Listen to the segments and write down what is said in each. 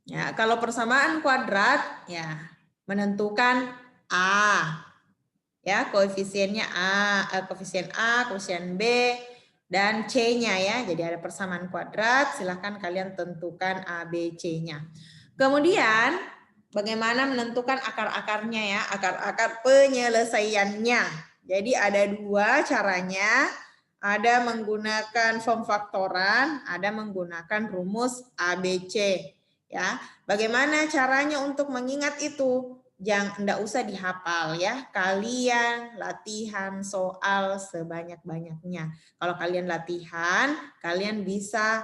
Ya, kalau persamaan kuadrat ya menentukan A. Ya, koefisiennya koefisien A, koefisien B dan C-nya ya. Jadi ada persamaan kuadrat, silahkan kalian tentukan A, B, C-nya. Kemudian bagaimana menentukan akar-akarnya ya, akar-akar penyelesaiannya. Jadi ada dua caranya. Ada menggunakan form faktoran, ada menggunakan rumus ABC. Ya, bagaimana caranya untuk mengingat itu? Jangan, enggak usah dihafal ya. Kalian latihan soal sebanyak-banyaknya. Kalau kalian latihan, kalian bisa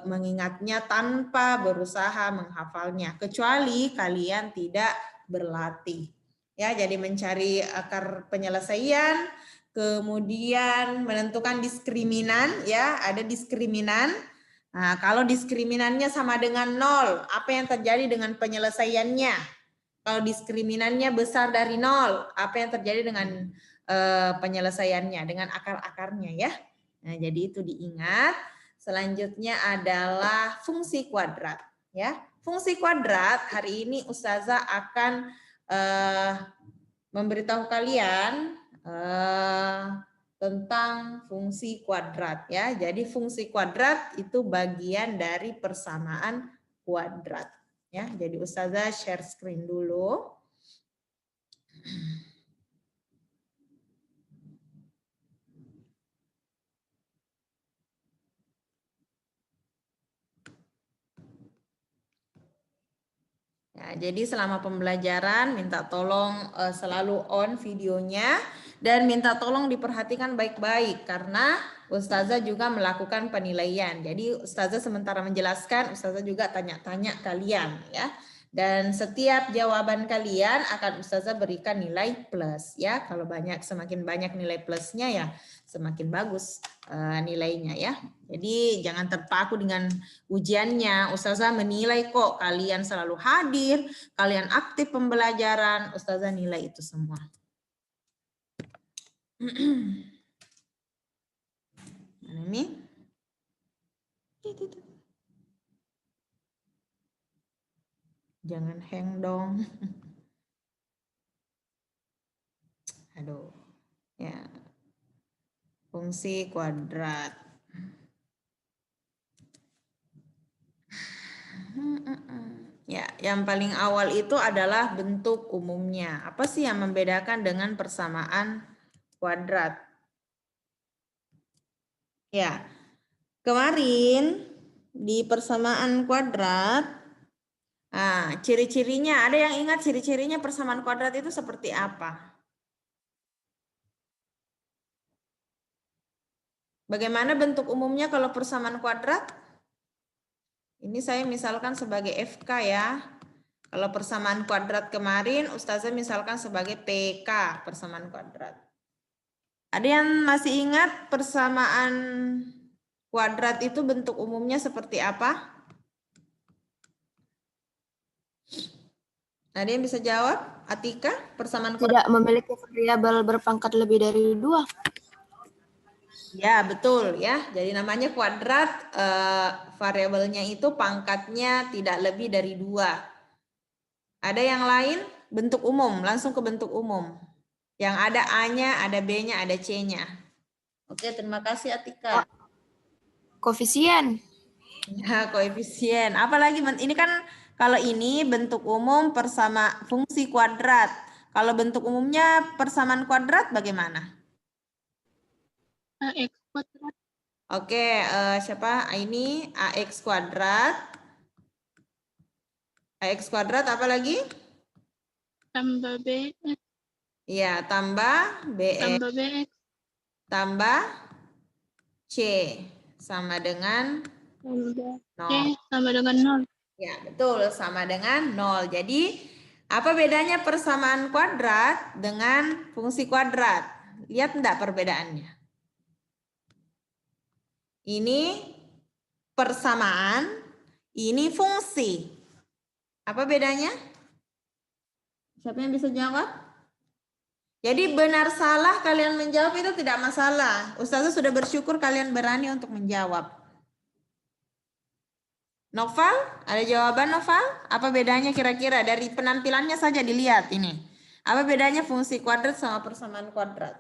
mengingatnya tanpa berusaha menghafalnya. Kecuali kalian tidak berlatih. Ya, jadi mencari akar penyelesaian, kemudian menentukan diskriminan ya, ada diskriminan. Nah, kalau diskriminannya sama dengan 0, apa yang terjadi dengan penyelesaiannya? Kalau diskriminannya besar dari 0, apa yang terjadi dengan penyelesaiannya, dengan akar-akarnya ya. Nah, jadi itu diingat. Selanjutnya adalah fungsi kuadrat ya. Fungsi kuadrat hari ini Ustazah akan memberitahu kalian tentang fungsi kuadrat ya. Jadi fungsi kuadrat itu bagian dari persamaan kuadrat ya. Jadi Ustazah share screen dulu. Ya, jadi selama pembelajaran minta tolong selalu on videonya dan minta tolong diperhatikan baik-baik karena Ustazah juga melakukan penilaian. Jadi Ustazah sementara menjelaskan, Ustazah juga tanya-tanya kalian ya. Dan setiap jawaban kalian akan Ustazah berikan nilai plus ya. Kalau semakin banyak nilai plusnya ya semakin bagus nilainya ya. Jadi jangan terpaku dengan ujiannya. Ustazah menilai kok kalian selalu hadir, kalian aktif pembelajaran, Ustazah nilai itu semua. Ini? Jangan hang dong. Aduh. Ya. Fungsi kuadrat. Ya, yang paling awal itu adalah bentuk umumnya. Apa sih yang membedakan dengan persamaan kuadrat? Ya, kemarin di persamaan kuadrat, ciri-cirinya, ada yang ingat ciri-cirinya persamaan kuadrat itu seperti apa? Bagaimana bentuk umumnya kalau persamaan kuadrat? Ini saya misalkan sebagai FK ya. Kalau persamaan kuadrat kemarin, Ustazah misalkan sebagai PK, persamaan kuadrat. Ada yang masih ingat persamaan kuadrat itu bentuk umumnya seperti apa? Ada yang bisa jawab? Atika, persamaan kuadrat? Tidak memiliki variabel berpangkat lebih dari 2. Ya, betul ya. Jadi namanya kuadrat, variabelnya itu pangkatnya tidak lebih dari 2. Ada yang lain? Bentuk umum, langsung ke bentuk umum. Yang ada A-nya, ada B-nya, ada C-nya. Oke, terima kasih Atika. Koefisien. Ya, koefisien. Apalagi ini kan kalau ini bentuk umum fungsi kuadrat. Kalau bentuk umumnya persamaan kuadrat bagaimana? AX kuadrat. Oke, siapa? Ini AX kuadrat. AX kuadrat apa lagi? Tambah BX. Iya, tambah BX. Tambah BX. Tambah C. Sama dengan Tambah C 0. sama dengan 0. Ya, betul. Sama dengan 0. Jadi, apa bedanya persamaan kuadrat dengan fungsi kuadrat? Lihat enggak perbedaannya? Ini persamaan, ini fungsi. Apa bedanya? Siapa yang bisa jawab? Jadi benar salah kalian menjawab itu tidak masalah. Ustazah sudah bersyukur kalian berani untuk menjawab. Noval, ada jawaban Noval? Apa bedanya kira-kira? Dari penampilannya saja dilihat ini. Apa bedanya fungsi kuadrat sama persamaan kuadrat?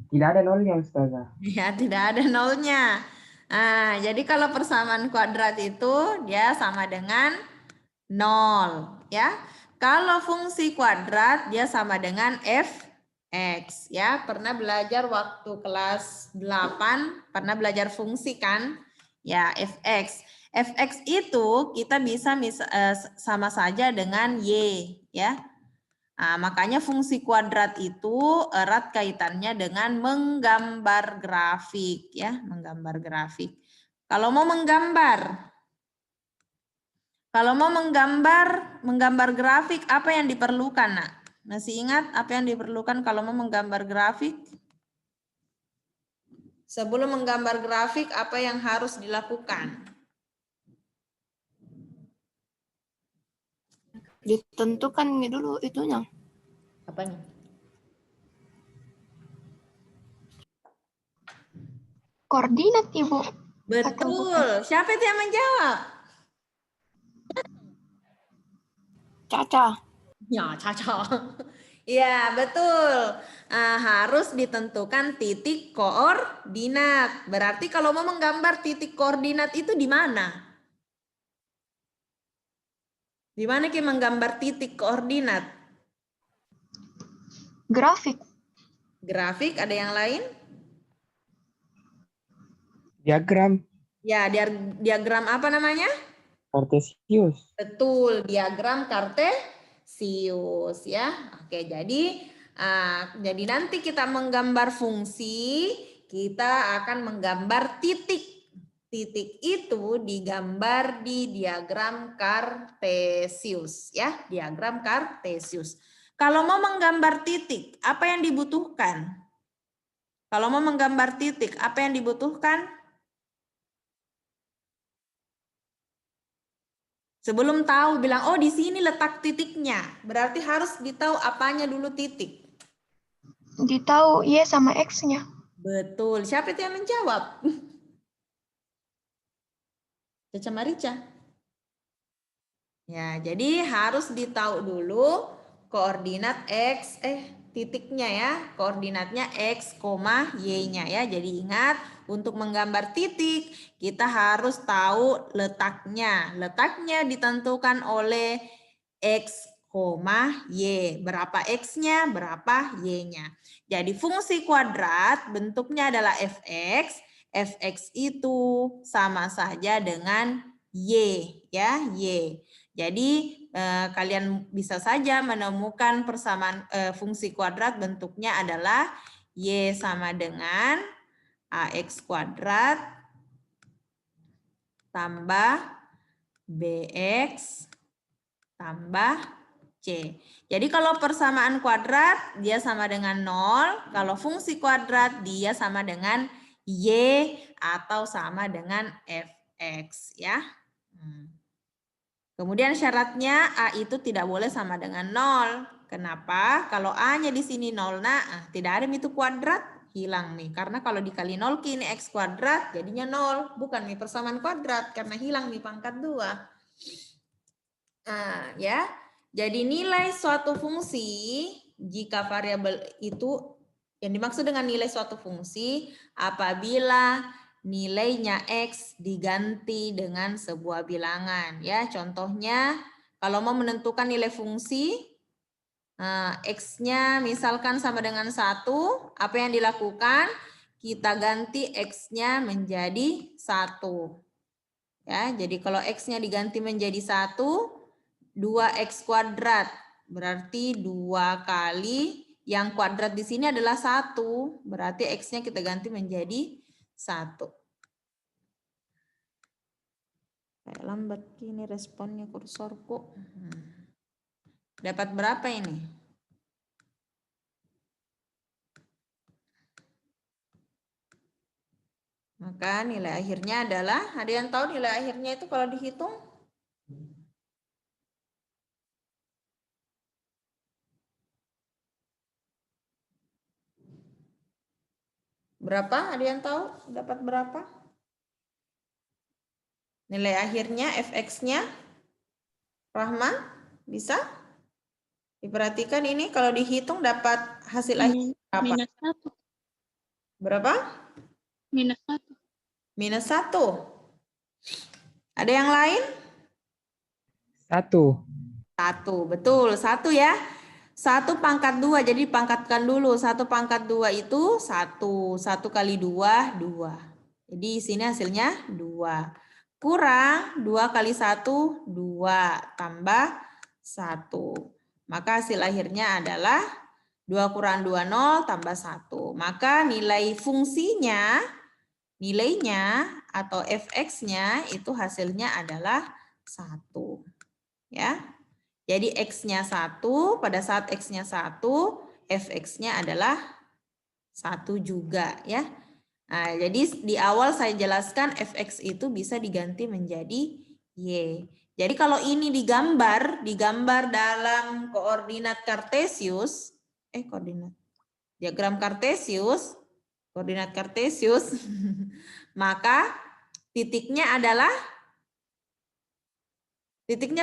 Tidak ada nolnya, Ustazah. Ya, tidak ada nolnya. Nah, jadi kalau persamaan kuadrat itu dia sama dengan 0, ya. Kalau fungsi kuadrat dia sama dengan fx, ya. Pernah belajar waktu kelas 8, pernah belajar fungsi kan? Ya, fx. Fx itu kita bisa sama saja dengan y, ya. Nah, makanya fungsi kuadrat itu erat kaitannya dengan menggambar grafik, ya, menggambar grafik. Kalau mau menggambar menggambar grafik apa yang diperlukan, Nak? Masih ingat apa yang diperlukan kalau mau menggambar grafik? Sebelum menggambar grafik apa yang harus dilakukan? Ditentukan dulu itunya. Apanya? Koordinat, Ibu. Betul. Siapa itu yang menjawab? Caca. Ya, Caca. Ya, betul. Harus ditentukan titik koordinat. Berarti kalau mau menggambar titik koordinat itu di mana? Di mana kita menggambar titik koordinat? Grafik. Grafik, ada yang lain? Diagram Ya, diagram apa namanya? Kartesius. Betul, diagram Kartesius, ya. Oke, jadi nanti kita menggambar fungsi, kita akan menggambar titik. Titik itu digambar di diagram Kartesius, ya, diagram Kartesius. Kalau mau menggambar titik, apa yang dibutuhkan? Kalau mau menggambar titik, apa yang dibutuhkan? Sebelum tahu bilang, oh di sini letak titiknya. Berarti harus ditahu apanya dulu titik. Ditahu Y sama X-nya. Betul. Siapa itu yang menjawab? Caca Marica. Ya, jadi harus ditahu dulu koordinat X, titiknya ya. Koordinatnya X, Y-nya ya. Jadi ingat, untuk menggambar titik, kita harus tahu letaknya. Letaknya ditentukan oleh X, Y. Berapa X-nya, berapa Y-nya. Jadi fungsi kuadrat bentuknya adalah fx. Fx itu sama saja dengan Y, ya, Y. Jadi kalian bisa saja menemukan persamaan fungsi kuadrat bentuknya adalah Y sama dengan AX kuadrat tambah BX tambah C. Jadi kalau persamaan kuadrat dia sama dengan 0, kalau fungsi kuadrat dia sama dengan Y atau sama dengan Fx, ya. Kemudian syaratnya A itu tidak boleh sama dengan 0. Kenapa? Kalau A-nya di sini 0, nah tidak ada itu kuadrat, hilang nih. Karena kalau dikali 0 ke ini X kuadrat, jadinya 0. Bukan nih persamaan kuadrat, karena hilang nih pangkat 2. Nah, ya. Jadi nilai suatu fungsi, jika variabel itu, yang dimaksud dengan nilai suatu fungsi, apabila nilainya X diganti dengan sebuah bilangan. Ya, contohnya kalau mau menentukan nilai fungsi, X-nya misalkan sama dengan 1, apa yang dilakukan? Kita ganti X-nya menjadi 1. Ya, jadi kalau X-nya diganti menjadi 1, 2X kuadrat. Berarti 2 kali yang kuadrat di sini adalah 1. Berarti X-nya kita ganti menjadi 1. Kayak lambat gini responnya kursorku. Dapat berapa ini? Maka nilai akhirnya adalah, ada yang tahu nilai akhirnya itu kalau dihitung? Berapa? Ada yang tahu dapat berapa? Nilai akhirnya fx-nya? Rahma, bisa? Diperhatikan ini kalau dihitung dapat hasil akhir berapa? Minus 1. Berapa? Minus 1. Minus 1. Ada yang lain? 1. 1, betul. 1 ya. 1 pangkat 2, jadi pangkatkan dulu. 1 pangkat 2 itu 1. 1 kali 2, 2. Jadi sini hasilnya 2. Kurang 2 kali 1, 2. Tambah 1. Maka hasil akhirnya adalah 2 kurang 2, 0, tambah 1. Maka nilai fungsinya, nilainya atau fx-nya itu hasilnya adalah 1. Ya. Jadi x-nya 1, pada saat x-nya 1, fx-nya adalah 1 juga ya. Nah, jadi di awal saya jelaskan fx itu bisa diganti menjadi y. Jadi kalau ini digambar dalam koordinat Kartesius, diagram Kartesius, koordinat Kartesius, maka titiknya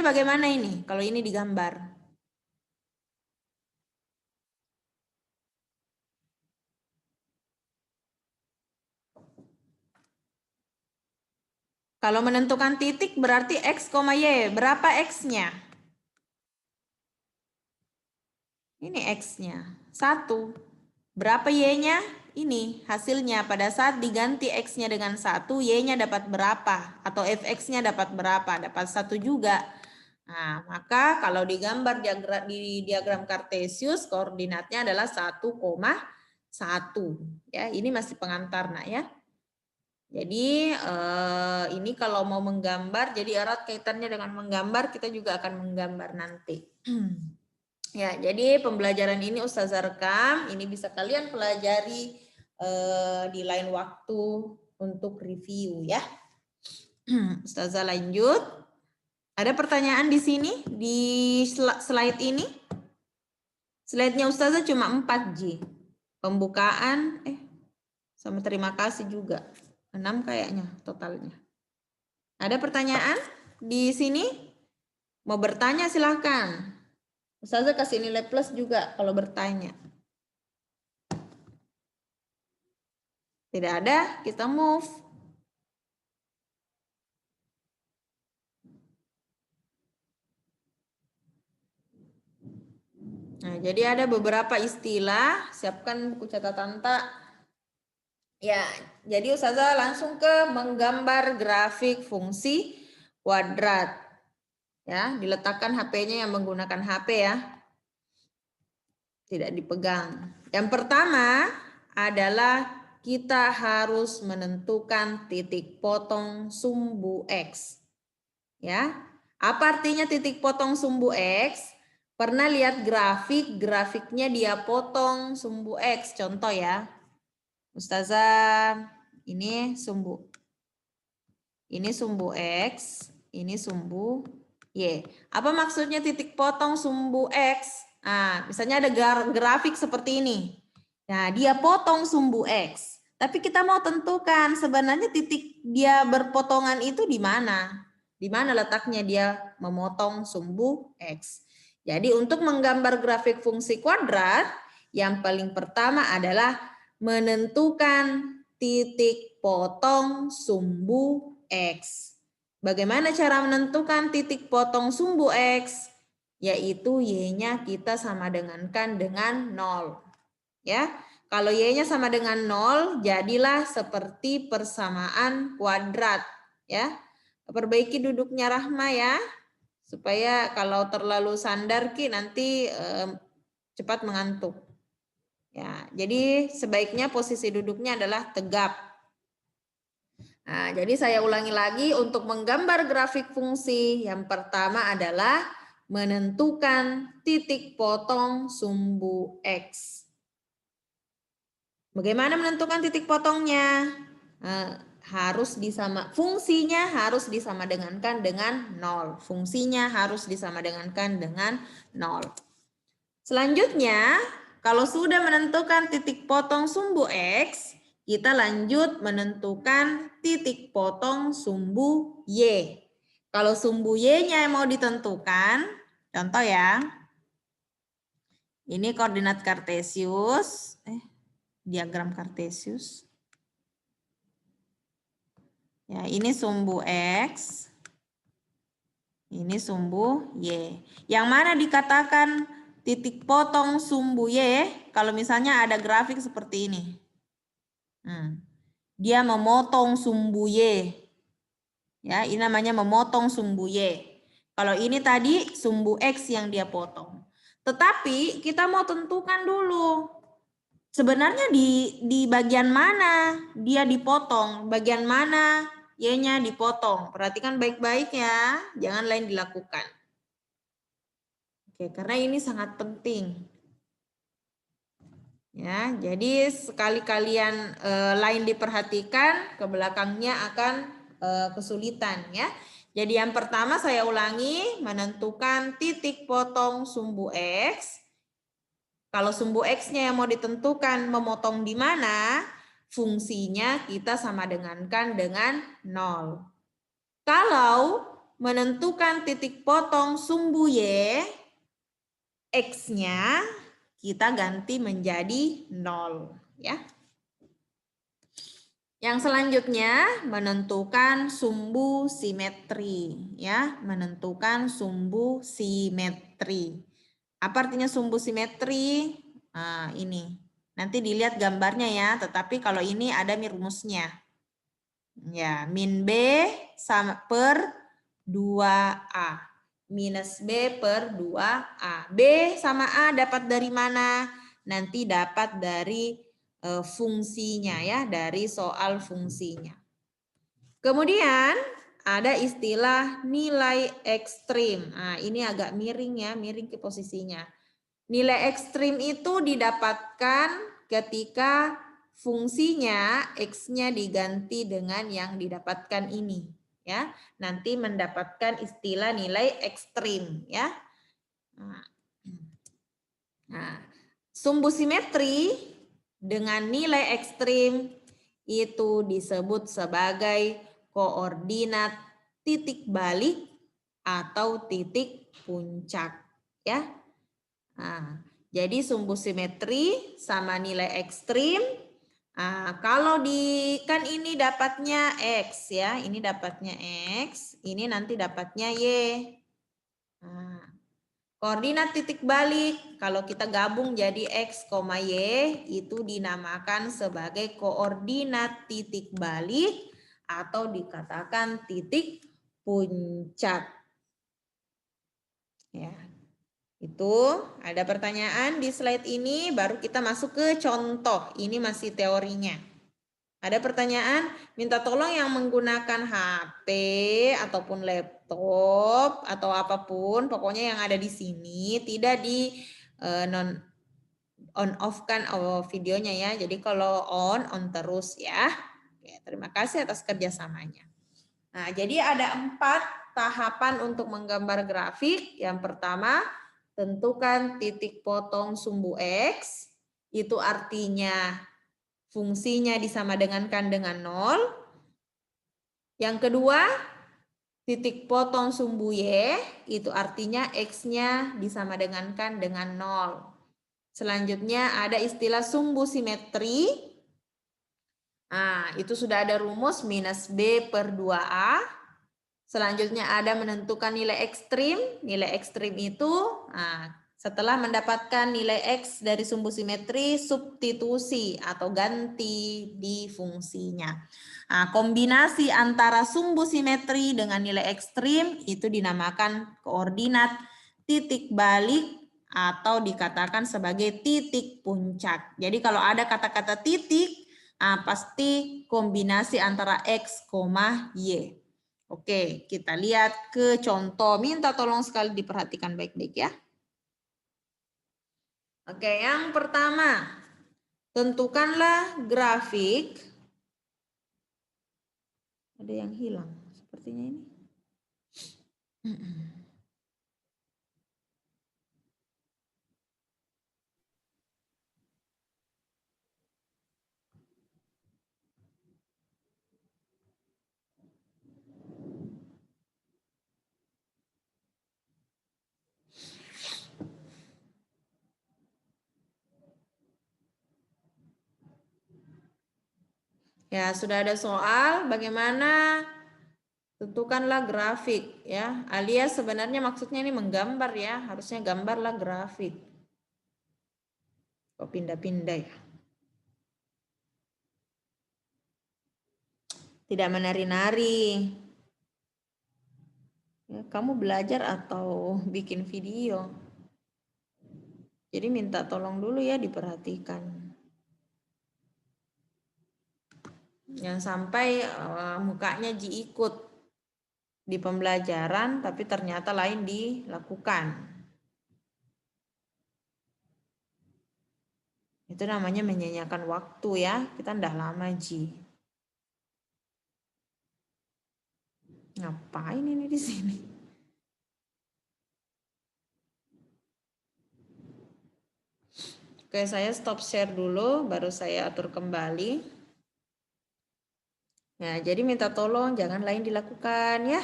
bagaimana ini? Kalau ini digambar. Kalau menentukan titik berarti x, y. Berapa x-nya? Ini x-nya. 1. Berapa y-nya? Ini hasilnya. Pada saat diganti x-nya dengan 1, y-nya dapat berapa? Atau fx-nya dapat berapa? Dapat 1 juga. Nah, maka kalau digambar di diagram Kartesius, koordinatnya adalah 1,1. Ya, ini masih pengantar, nak ya. Jadi ini kalau mau menggambar, jadi erat kaitannya dengan menggambar, kita juga akan menggambar nanti. Ya, jadi pembelajaran ini Ustazah rekam, ini bisa kalian pelajari di lain waktu untuk review ya. Ustazah lanjut. Ada pertanyaan di sini, di slide ini? Slide-nya Ustazah cuma 4G. Pembukaan, sama terima kasih juga. 6 kayaknya totalnya. Ada pertanyaan di sini? Mau bertanya silahkan. Ustazah kasih nilai plus juga kalau bertanya. Tidak ada, kita move. Nah, jadi ada beberapa istilah, siapkan buku catatan tak. Ya, jadi Ustazah langsung ke menggambar grafik fungsi kuadrat. Ya, diletakkan HP-nya yang menggunakan HP ya. Tidak dipegang. Yang pertama adalah kita harus menentukan titik potong sumbu X. Ya. Apa artinya titik potong sumbu X? Pernah lihat grafiknya dia potong sumbu X. Contoh ya. Ustazah, ini sumbu. Ini sumbu X, ini sumbu Y. Apa maksudnya titik potong sumbu X? Nah, misalnya ada grafik seperti ini. Nah, dia potong sumbu X. Tapi kita mau tentukan sebenarnya titik dia berpotongan itu di mana? Di mana letaknya dia memotong sumbu X. Jadi untuk menggambar grafik fungsi kuadrat, yang paling pertama adalah menentukan titik potong sumbu X. Bagaimana cara menentukan titik potong sumbu X? Yaitu Y-nya kita sama dengankan dengan 0. Ya, kalau Y-nya sama dengan 0, jadilah seperti persamaan kuadrat. Ya, perbaiki duduknya Rahma ya, supaya kalau terlalu sandar Ki nanti cepat mengantuk. Ya, jadi sebaiknya posisi duduknya adalah tegap. Nah, jadi saya ulangi lagi untuk menggambar grafik fungsi. Yang pertama adalah menentukan titik potong sumbu X. Bagaimana menentukan titik potongnya? Fungsinya harus disamadengankan dengan 0. Fungsinya harus disamadengankan dengan 0. Selanjutnya, kalau sudah menentukan titik potong sumbu X, kita lanjut menentukan titik potong sumbu Y. Kalau sumbu Y-nya mau ditentukan, contoh ya, ini koordinat kartesius, diagram kartesius. Ya, ini sumbu X, ini sumbu Y. Yang mana dikatakan titik potong sumbu Y kalau misalnya ada grafik seperti ini. Dia memotong sumbu Y. Ya, ini namanya memotong sumbu Y. Kalau ini tadi sumbu X yang dia potong. Tetapi kita mau tentukan dulu. Sebenarnya di bagian mana dia dipotong, bagian mana Y-nya dipotong. Perhatikan baik-baik ya, jangan lain dilakukan. Oke, karena ini sangat penting. Ya, jadi sekali kalian lain diperhatikan, ke belakangnya akan kesulitan ya. Jadi yang pertama saya ulangi, menentukan titik potong sumbu X. Kalau sumbu X-nya yang mau ditentukan memotong di mana, fungsinya kita sama dengankan dengan 0. Kalau menentukan titik potong sumbu Y, X-nya kita ganti menjadi 0. Ya. Yang selanjutnya menentukan sumbu simetri. Ya, menentukan sumbu simetri. Apa artinya sumbu simetri? Nah, ini. Nanti dilihat gambarnya ya, tetapi kalau ini ada rumusnya. Ya, min B sama per 2A. Minus B per 2A. B sama A dapat dari mana? Nanti dapat dari fungsinya ya, dari soal fungsinya. Kemudian ada istilah nilai ekstrim. Nah, ini agak miring ya, miring ke posisinya. Nilai ekstrim itu didapatkan ketika fungsinya X-nya diganti dengan yang didapatkan ini. Ya, nanti mendapatkan istilah nilai ekstrim. Ya. Nah, sumbu simetri dengan nilai ekstrim itu disebut sebagai koordinat titik balik atau titik puncak ya. Nah, jadi sumbu simetri sama nilai ekstrim. Nah, kalau kan ini dapatnya X ya, ini dapatnya X, ini nanti dapatnya Y. Nah, koordinat titik balik kalau kita gabung jadi X, Y itu dinamakan sebagai koordinat titik balik atau dikatakan titik puncak. Ya. Itu ada pertanyaan di slide ini baru kita masuk ke contoh. Ini masih teorinya. Ada pertanyaan, minta tolong yang menggunakan HP ataupun laptop atau apapun, pokoknya yang ada di sini tidak di on off kan videonya ya. Jadi kalau on terus ya. Oke, terima kasih atas kerjasamanya. Nah, jadi ada 4 tahapan untuk menggambar grafik. Yang pertama, tentukan titik potong sumbu X. Itu artinya fungsinya disamadengankan dengan 0. Yang kedua, titik potong sumbu Y, itu artinya X-nya disamadengankan dengan 0. Selanjutnya ada istilah sumbu simetri. Nah, itu sudah ada rumus minus B per 2A. Selanjutnya ada menentukan nilai ekstrim. Nilai ekstrim itu, setelah mendapatkan nilai X dari sumbu simetri, substitusi atau ganti di fungsinya. Nah, kombinasi antara sumbu simetri dengan nilai ekstrim itu dinamakan koordinat titik balik atau dikatakan sebagai titik puncak. Jadi kalau ada kata-kata titik, pasti kombinasi antara X, Y. Oke, kita lihat ke contoh. Minta tolong sekali diperhatikan baik-baik ya. Oke, yang pertama, tentukanlah grafik. Ada yang hilang, sepertinya ini. Ya, sudah ada soal bagaimana tentukanlah grafik ya. Alias sebenarnya maksudnya ini menggambar ya, harusnya gambarlah grafik. Kok pindah-pindah ya? Tidak menari-nari. Ya, kamu belajar atau bikin video? Jadi minta tolong dulu ya diperhatikan. Yang sampai mukanya Ji ikut di pembelajaran tapi ternyata lain dilakukan. Itu namanya menyanyiakan waktu ya. Kita ndak lama Ji. Ngapain ini di sini? Oke, saya stop share dulu, baru saya atur kembali. Nah, jadi minta tolong jangan lain dilakukan ya.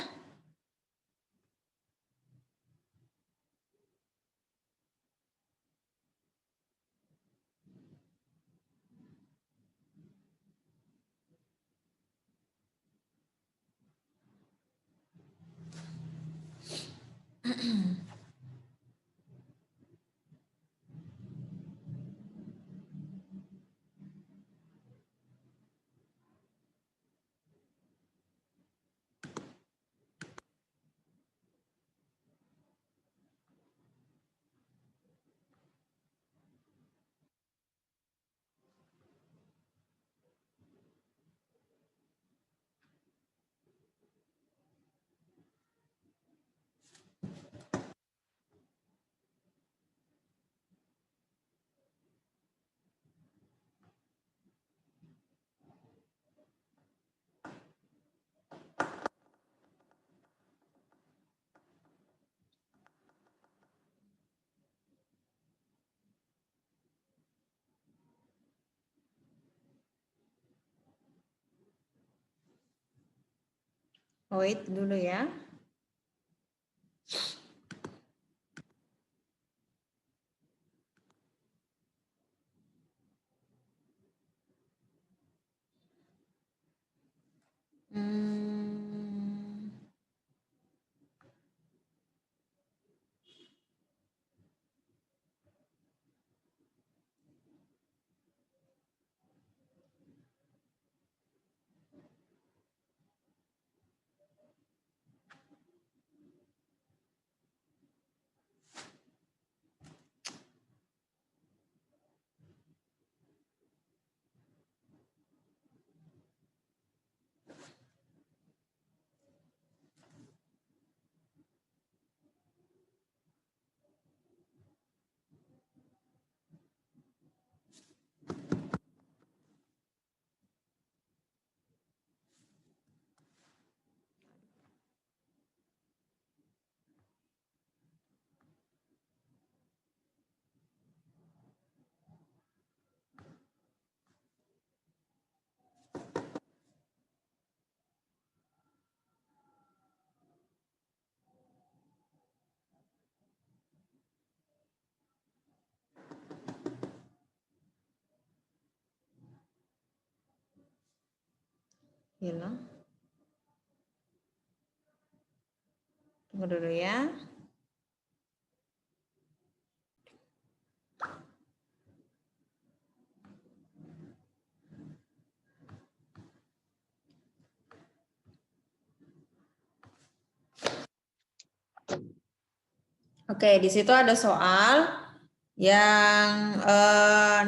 Wait dulu ya. Hilang. Tunggu dulu ya. Oke, di situ ada soal yang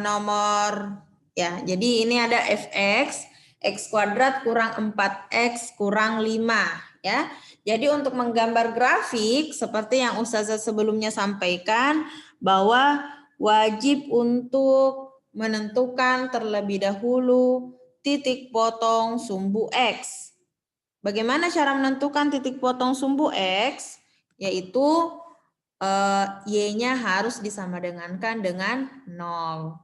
nomor ya. Jadi ini ada fx, x kuadrat kurang 4x kurang 5 ya. Jadi untuk menggambar grafik seperti yang Ustazah sebelumnya sampaikan bahwa wajib untuk menentukan terlebih dahulu titik potong sumbu x. Bagaimana cara menentukan titik potong sumbu x? Yaitu y-nya harus disamadengankan dengan 0.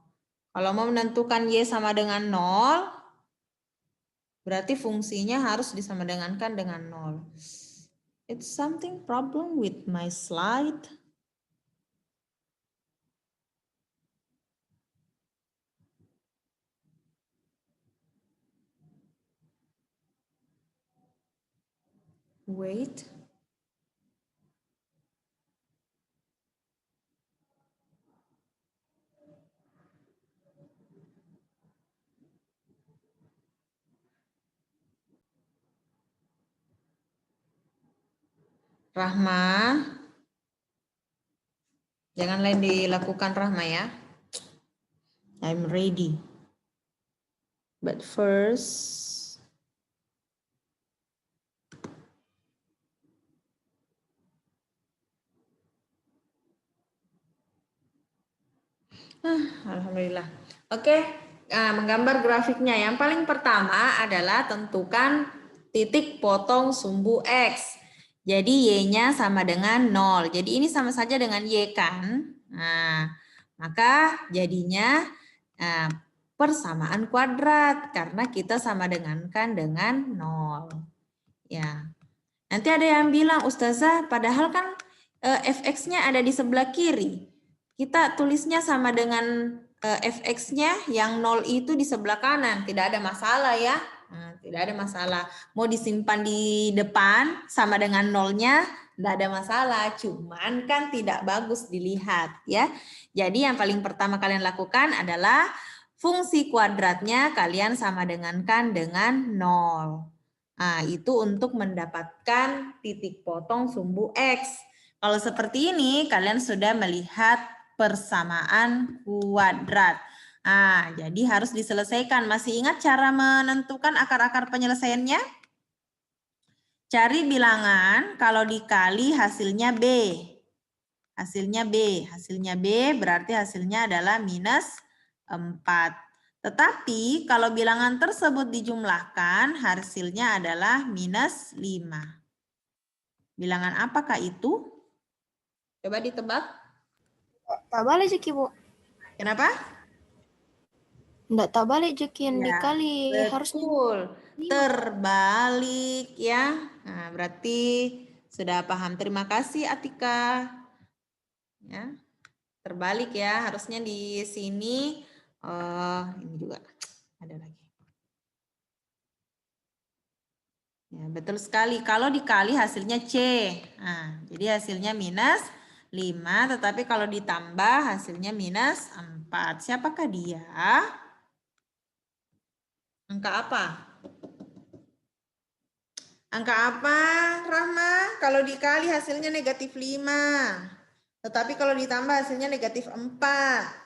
Kalau mau menentukan y sama dengan 0, berarti fungsinya harus disamadengankan dengan 0. It's something problem with my slide. Wait. Rahma. Jangan lain dilakukan Rahma ya. I'm ready. But first, alhamdulillah. Oke, menggambar grafiknya. Yang paling pertama adalah tentukan titik potong sumbu X. Jadi Y-nya sama dengan 0. Jadi ini sama saja dengan Y kan? Nah, maka jadinya persamaan kuadrat karena kita sama dengankan dengan 0. Ya. Nanti ada yang bilang, Ustazah, padahal kan fx-nya ada di sebelah kiri. Kita tulisnya sama dengan fx-nya yang 0 itu di sebelah kanan. Tidak ada masalah ya. Nah, tidak ada masalah. Mau disimpan di depan sama dengan 0-nya, tidak ada masalah. Cuman kan tidak bagus dilihat ya. Jadi yang paling pertama kalian lakukan adalah fungsi kuadratnya kalian sama dengankan dengan 0. Nah, itu untuk mendapatkan titik potong sumbu X. Kalau seperti ini, kalian sudah melihat persamaan kuadrat. Nah, jadi harus diselesaikan. Masih ingat cara menentukan akar-akar penyelesaiannya? Cari bilangan, kalau dikali hasilnya B. Hasilnya B. Hasilnya B berarti hasilnya adalah minus 4. Tetapi kalau bilangan tersebut dijumlahkan, hasilnya adalah minus 5. Bilangan apakah itu? Coba ditebak. Tak balik Jeki, Bu. Kenapa? Nggak tak balik Jeki yang Ya, dikali. Harusnya betul. Terbalik ya. Nah, berarti sudah paham. Terima kasih Atika. Ya. Terbalik ya. Harusnya di sini ini juga ada lagi. Ya, betul sekali. Kalau dikali hasilnya C. Nah, jadi hasilnya minus 5, tetapi kalau ditambah hasilnya minus 4. Siapakah dia? Angka apa? Angka apa, Rahma? Kalau dikali hasilnya negatif 5. Tetapi kalau ditambah hasilnya negatif 4.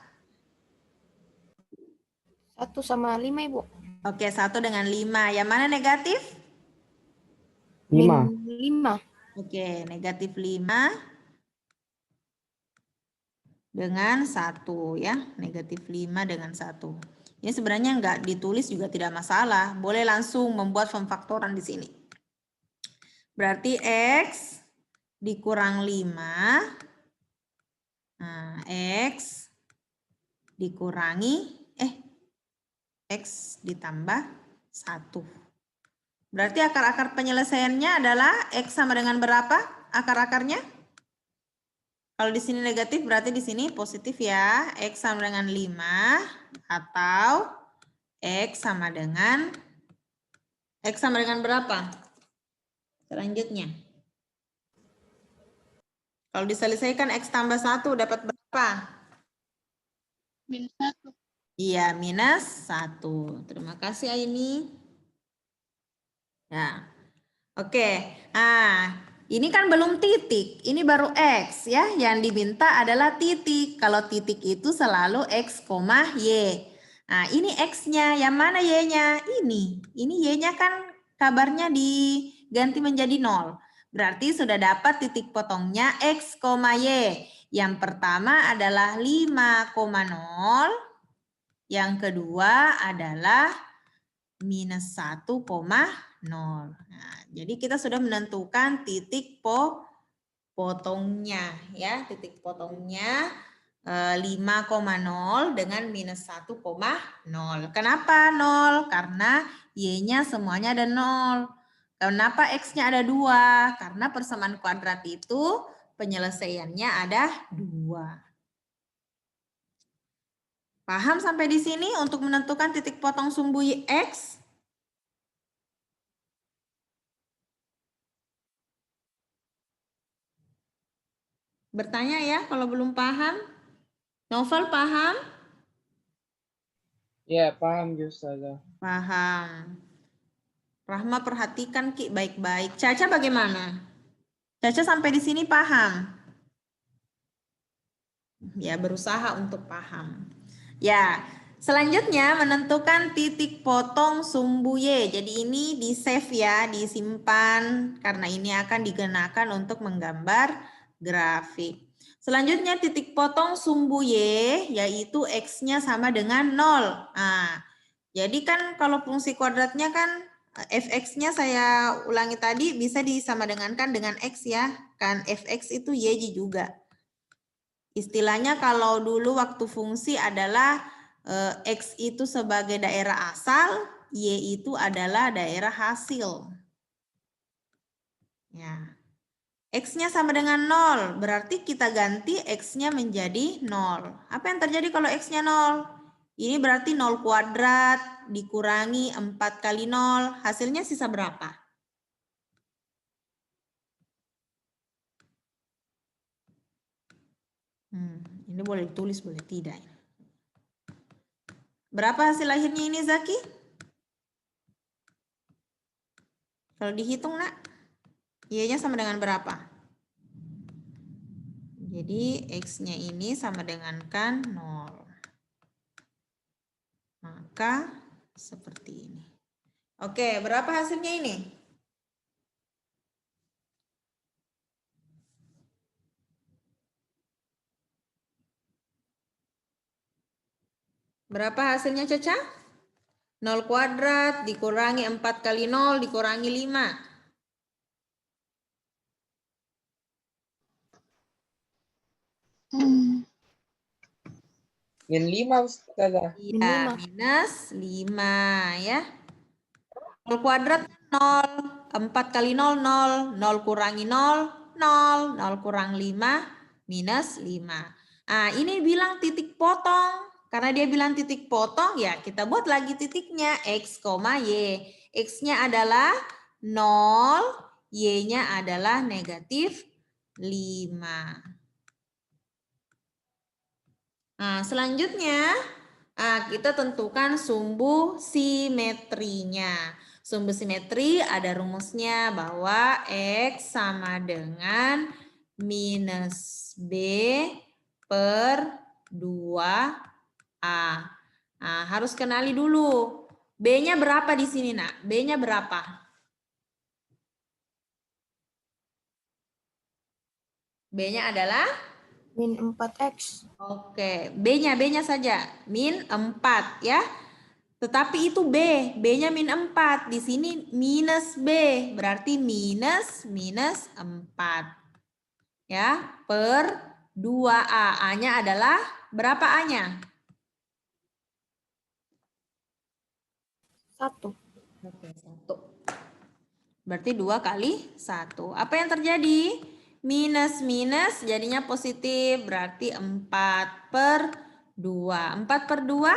1 sama 5, Ibu. Oke, 1 dengan 5. Yang mana negatif? 5. Min 5. Oke, negatif 5 dengan 1 ya. Negatif 5 dengan 1. Ini sebenarnya nggak ditulis juga tidak masalah. Boleh langsung membuat pemfaktoran di sini. Berarti X dikurang 5. Nah, X dikurangi, X ditambah 1. Berarti akar-akar penyelesaiannya adalah X sama dengan berapa akar-akarnya? Kalau di sini negatif berarti di sini positif ya. X sama dengan 5 atau X sama dengan berapa? Selanjutnya. Kalau diselesaikan X tambah 1 dapat berapa? Minus 1. Iya, minus 1. Terima kasih Aini. Ya. Oke. Nah, ini kan belum titik, ini baru X ya. Yang diminta adalah titik. Kalau titik itu selalu X, Y. Nah, ini X-nya, yang mana Y-nya? Ini Y-nya kan kabarnya diganti menjadi 0. Berarti sudah dapat titik potongnya X, Y. Yang pertama adalah 5,0. Yang kedua adalah minus 1,0. Nah, jadi kita sudah menentukan titik potongnya ya, titik potongnya 5,0 dengan minus 1,0. Kenapa 0? Karena Y-nya semuanya ada 0. Kenapa X-nya ada 2? Karena persamaan kuadrat itu penyelesaiannya ada 2. Paham sampai di sini untuk menentukan titik potong sumbu X? bertanya ya kalau belum paham. Novel paham? Ya, paham Ustazah. Paham. Rahma perhatikan Ki baik-baik. Caca bagaimana? Caca sampai di sini paham? Ya, berusaha untuk paham. Ya, selanjutnya menentukan titik potong sumbu Y. Jadi ini di save ya, disimpan karena ini akan digunakan untuk menggambar grafik. Selanjutnya titik potong sumbu Y yaitu X-nya sama dengan 0. Nah, jadi kan kalau fungsi kuadratnya kan fx-nya saya ulangi tadi bisa disamadengankan dengan X ya. Kan fx itu Y juga. Istilahnya kalau dulu waktu fungsi adalah X itu sebagai daerah asal, Y itu adalah daerah hasil. Ya. X-nya sama dengan 0, berarti kita ganti X-nya menjadi 0. Apa yang terjadi kalau X-nya 0? Ini berarti 0 kuadrat dikurangi 4 kali 0, hasilnya sisa berapa? Ini boleh ditulis, boleh tidak. Berapa hasil akhirnya ini Zaki? Kalau dihitung nak, Y-nya sama dengan berapa? Jadi X-nya ini sama dengan kan 0. Maka seperti ini. Oke, berapa hasilnya ini? Berapa hasilnya Caca? 0 kuadrat dikurangi 4 kali 0 dikurangi 5. Min 5 Ustazah. Iya, minus 5 ya. 0 kuadrat 0, 4 kali 0, 0, 0 kurangi 0, 0, 0 kurang 5, minus 5. Nah, ini bilang titik potong. Karena dia bilang titik potong, ya kita buat lagi titiknya, X, Y. X-nya adalah 0, Y-nya adalah negatif 5. Nah, selanjutnya kita tentukan sumbu simetrinya. Sumbu simetri ada rumusnya bahwa X sama dengan minus B per 2A. Nah, harus kenali dulu. B-nya berapa di sini, nak? B-nya berapa? B-nya adalah? Min 4X. Oke, B-nya saja. Min 4 ya. Tetapi itu B, B-nya min 4. Di sini minus B, berarti minus 4. Ya, per 2A. A-nya adalah berapa A-nya? 1. Oke, 1. Berarti 2 kali 1. Apa yang terjadi? Minus minus jadinya positif, berarti 4 per 2. 4 per 2?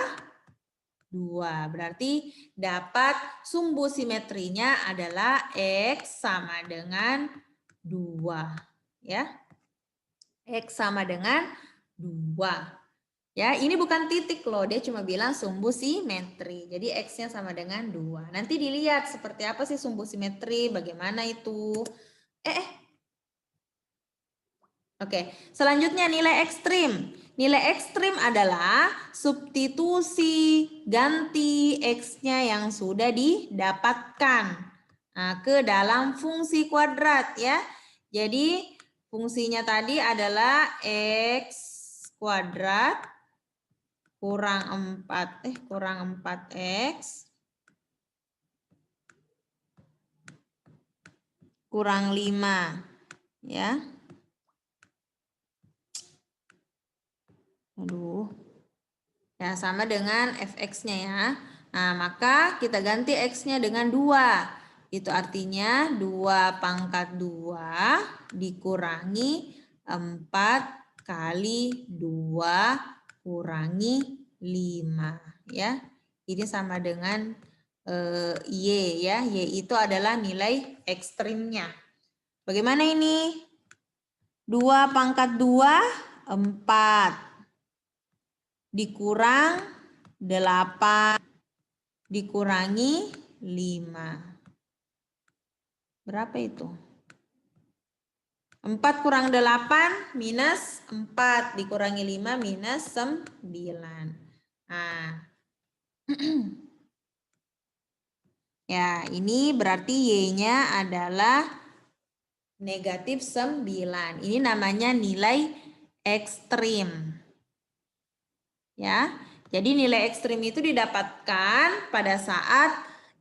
2. Berarti dapat sumbu simetrinya adalah X sama dengan 2. Ya. X sama dengan 2. Ya, ini bukan titik loh, dia cuma bilang sumbu simetri. Jadi X-nya sama dengan 2. Nanti dilihat seperti apa sih sumbu simetri, bagaimana itu. Oke, selanjutnya nilai ekstrim. Nilai ekstrim adalah substitusi ganti X-nya yang sudah didapatkan ke dalam fungsi kuadrat ya. Jadi fungsinya tadi adalah X kuadrat kurang 4X kurang 5 ya. Aduh. Ya, sama dengan fx-nya ya. Nah, maka kita ganti x-nya dengan 2. Itu artinya 2 pangkat 2 dikurangi 4 kali 2 kurangi 5 ya. Ini sama dengan Y ya. Y itu adalah nilai ekstrimnya. Bagaimana ini? 2 pangkat 2, 4. Dikurang 8. Dikurangi 5. Berapa itu? 4 kurang 8 minus 4. Dikurangi 5 minus 9. Nah. Ya, ini berarti Y-nya adalah negatif 9. Ini namanya nilai ekstrim. Ya, jadi nilai ekstrim itu didapatkan pada saat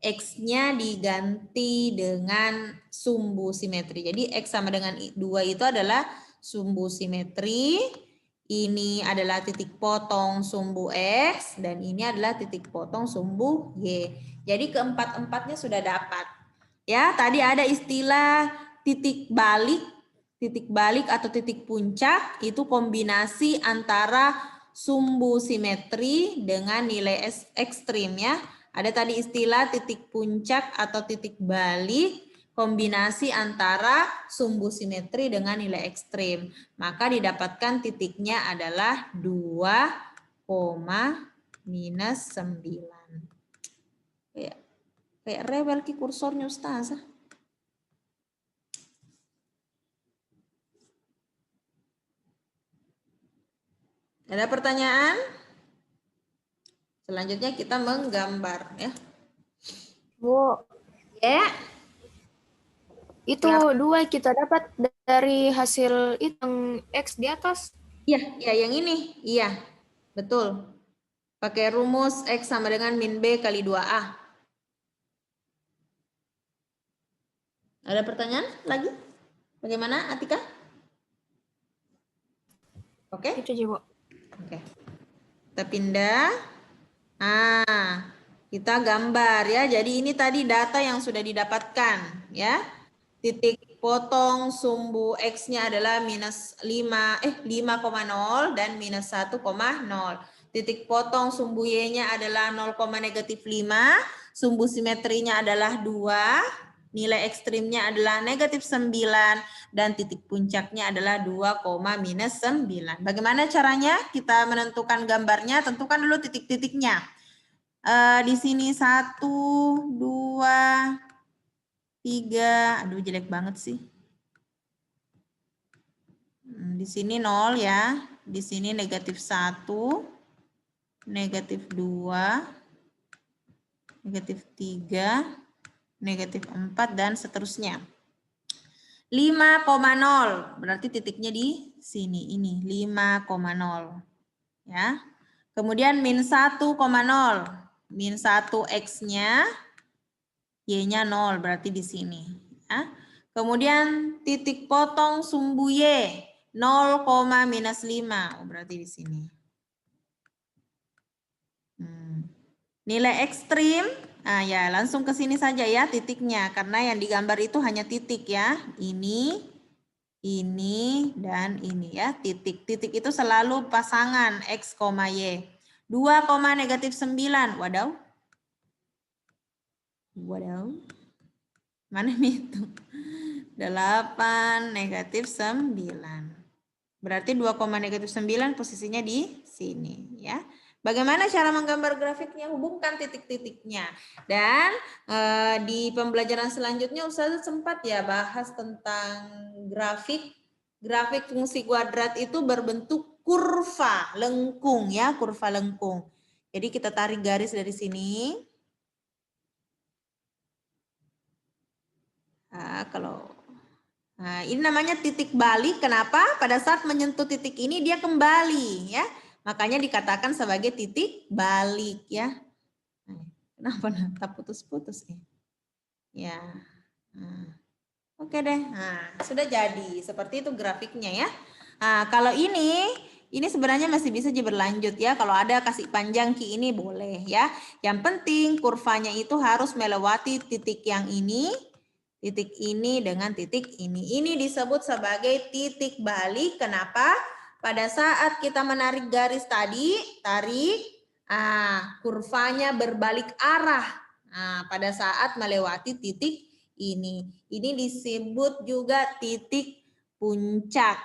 X-nya diganti dengan sumbu simetri. Jadi X sama dengan 2 itu adalah sumbu simetri. Ini adalah titik potong sumbu X. Dan ini adalah titik potong sumbu Y. Jadi keempat-empatnya sudah dapat. Ya, tadi ada istilah titik balik atau titik puncak. Itu kombinasi antara sumbu simetri dengan nilai ekstrim ya. Ada tadi istilah titik puncak atau titik balik, kombinasi antara sumbu simetri dengan nilai ekstrim. Maka didapatkan titiknya adalah 2, minus 9. Kayak rewel ki kursornya Ustazah. Ada pertanyaan? Selanjutnya kita menggambar ya. Bu, Ya. itu 2 kita dapat dari hasil itu yang X di atas. Iya, yang ini. Iya, betul. Pakai rumus X sama dengan min B kali 2A. Ada pertanyaan lagi? Bagaimana Atika? Oke? Itu aja, Bu. Oke. Kita pindah. Kita gambar ya. Jadi ini tadi data yang sudah didapatkan ya. Titik potong sumbu X-nya adalah minus 5,0 dan minus 1,0. Titik potong sumbu Y-nya adalah 0, negatif 5. Sumbu simetrinya adalah 2. Nilai ekstrimnya adalah negatif 9. Dan titik puncaknya adalah 2, minus 9. Bagaimana caranya kita menentukan gambarnya? Tentukan dulu titik-titiknya. Di sini 1, 2, 3. Aduh jelek banget sih. Di sini 0 ya. Di sini negatif 1, negatif 2, negatif 3, negatif 4, dan seterusnya. 5,0 berarti titiknya di sini, ini 5,0 ya. Kemudian min 1,0, min 1 X-nya, Y-nya 0 berarti di sini ya. Kemudian titik potong sumbu Y 0, minus 5 berarti di sini. Nilai ekstrim, ya langsung ke sini saja ya titiknya, karena yang digambar itu hanya titik ya. Ini, dan ini ya, titik. Titik itu selalu pasangan X, Y. 2, negatif 9, wadaw. Mana itu? 8, negatif 9. Berarti 2, negatif 9 posisinya di sini ya. Bagaimana cara menggambar grafiknya? Hubungkan titik-titiknya. Dan di pembelajaran selanjutnya Ustazah sempat ya bahas tentang grafik. Grafik fungsi kuadrat itu berbentuk kurva lengkung ya, kurva lengkung. Jadi kita tarik garis dari sini. Nah, ini namanya titik balik. Kenapa? Pada saat menyentuh titik ini dia kembali ya. Makanya dikatakan sebagai titik balik ya. Kenapa tak putus-putus ya? Ya. Oke deh. Nah, sudah jadi. Seperti itu grafiknya ya. Nah, kalau ini sebenarnya masih bisa berlanjut ya. Kalau ada kasih panjang ki ini boleh ya. Yang penting kurvanya itu harus melewati titik yang ini. Titik ini dengan titik ini. Ini disebut sebagai titik balik. Kenapa? Pada saat kita menarik garis tadi, tarik, kurvanya berbalik arah. Nah, pada saat melewati titik ini. Ini disebut juga titik puncak.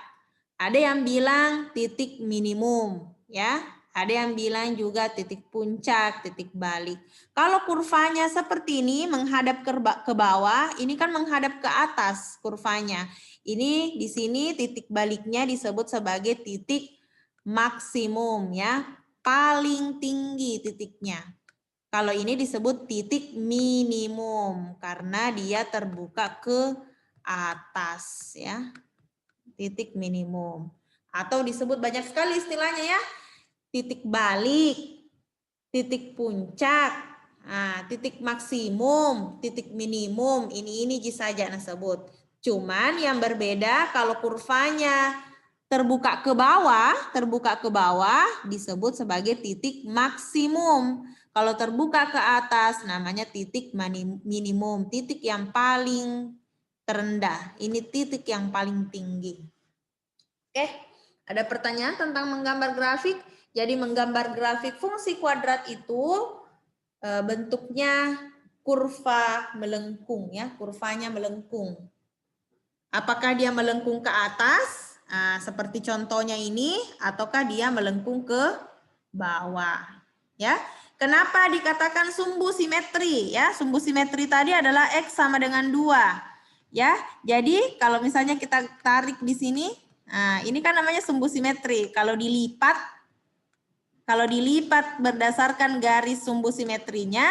Ada yang bilang titik minimum, ya. Ada yang bilang juga titik puncak, titik balik. Kalau kurvanya seperti ini menghadap ke bawah, ini kan menghadap ke atas kurvanya. Ini di sini titik baliknya disebut sebagai titik maksimum, ya. Paling tinggi titiknya. Kalau ini disebut titik minimum karena dia terbuka ke atas, ya. Titik minimum. Atau disebut banyak sekali istilahnya, ya. Titik balik, titik puncak, titik maksimum, titik minimum. Ini saja disebut. Cuman yang berbeda kalau kurvanya terbuka ke bawah disebut sebagai titik maksimum. Kalau terbuka ke atas namanya titik minimum, titik yang paling terendah. Ini titik yang paling tinggi. Oke, ada pertanyaan tentang menggambar grafik? Jadi menggambar grafik fungsi kuadrat itu bentuknya kurva melengkung, ya, kurvanya melengkung. Apakah dia melengkung ke atas, seperti contohnya ini, ataukah dia melengkung ke bawah, ya? Kenapa dikatakan sumbu simetri, ya? Sumbu simetri tadi adalah X sama dengan 2, ya. Jadi kalau misalnya kita tarik di sini, ini kan namanya sumbu simetri. Kalau dilipat berdasarkan garis sumbu simetrinya,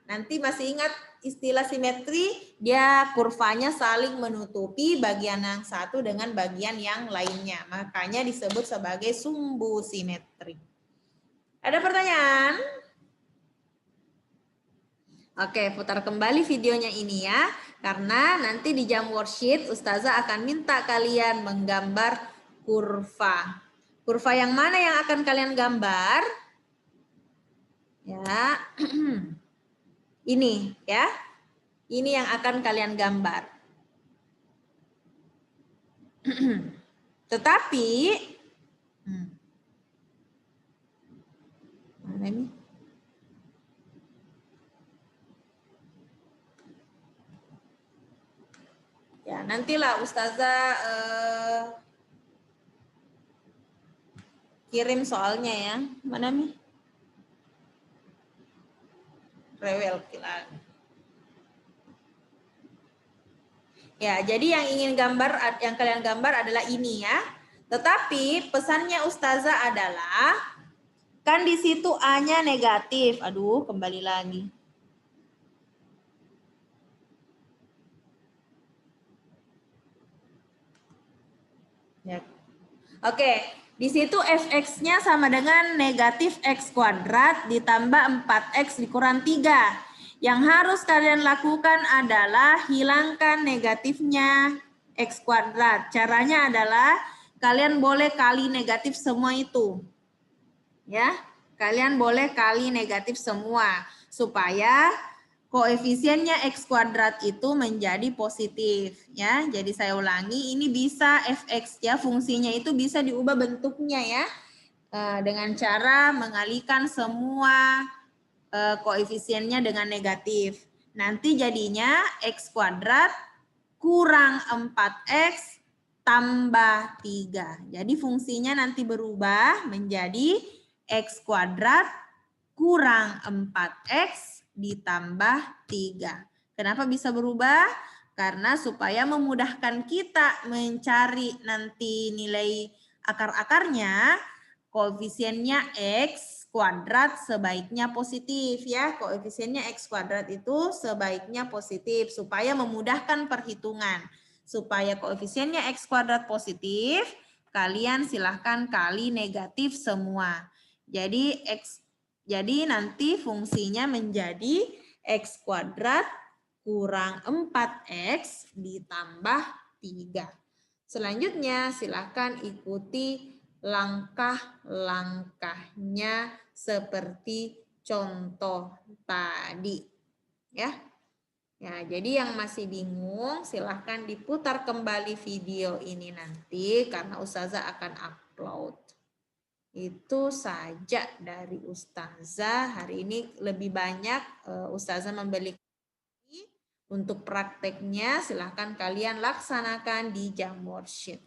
nanti masih ingat istilah simetri, dia kurvanya saling menutupi bagian yang satu dengan bagian yang lainnya. Makanya disebut sebagai sumbu simetri. Ada pertanyaan? Oke, putar kembali videonya ini ya. Karena nanti di jam worksheet Ustazah akan minta kalian menggambar kurva. Kurva yang mana yang akan kalian gambar? Ya. Ini ya. Ini yang akan kalian gambar. Tetapi mana ini? Ya, nantilah Ustazah kirim soalnya ya. Mana nih? Rewel kilan. Ya, jadi yang kalian gambar adalah ini ya. Tetapi pesannya Ustazah adalah kan di situ A-nya negatif. Aduh, kembali lagi. Ya. Oke, di situ fx-nya sama dengan negatif x kuadrat ditambah 4x dikurang 3. Yang harus kalian lakukan adalah hilangkan negatifnya x kuadrat. Caranya adalah kalian boleh kali negatif semua itu. Ya, kalian boleh kali negatif semua supaya koefisiennya x kuadrat itu menjadi positif ya. Jadi saya ulangi, ini bisa fx ya, fungsinya itu bisa diubah bentuknya ya. Dengan cara mengalihkan semua koefisiennya dengan negatif. Nanti jadinya x kuadrat kurang 4x tambah 3. Jadi fungsinya nanti berubah menjadi x kuadrat kurang 4x ditambah 3. Kenapa bisa berubah? Karena supaya memudahkan kita mencari nanti nilai akar-akarnya, koefisiennya x kuadrat sebaiknya positif ya. Koefisiennya x kuadrat itu sebaiknya positif supaya memudahkan perhitungan. Supaya koefisiennya x kuadrat positif, kalian silahkan kali negatif semua. Jadi nanti fungsinya menjadi x kuadrat kurang 4x ditambah 3. Selanjutnya silahkan ikuti langkah-langkahnya seperti contoh tadi. Ya, jadi yang masih bingung silahkan diputar kembali video ini nanti karena Ustazah akan upload. Itu saja dari Ustazah. Hari ini lebih banyak Ustazah membeli untuk prakteknya. Silahkan kalian laksanakan di jam worksheet.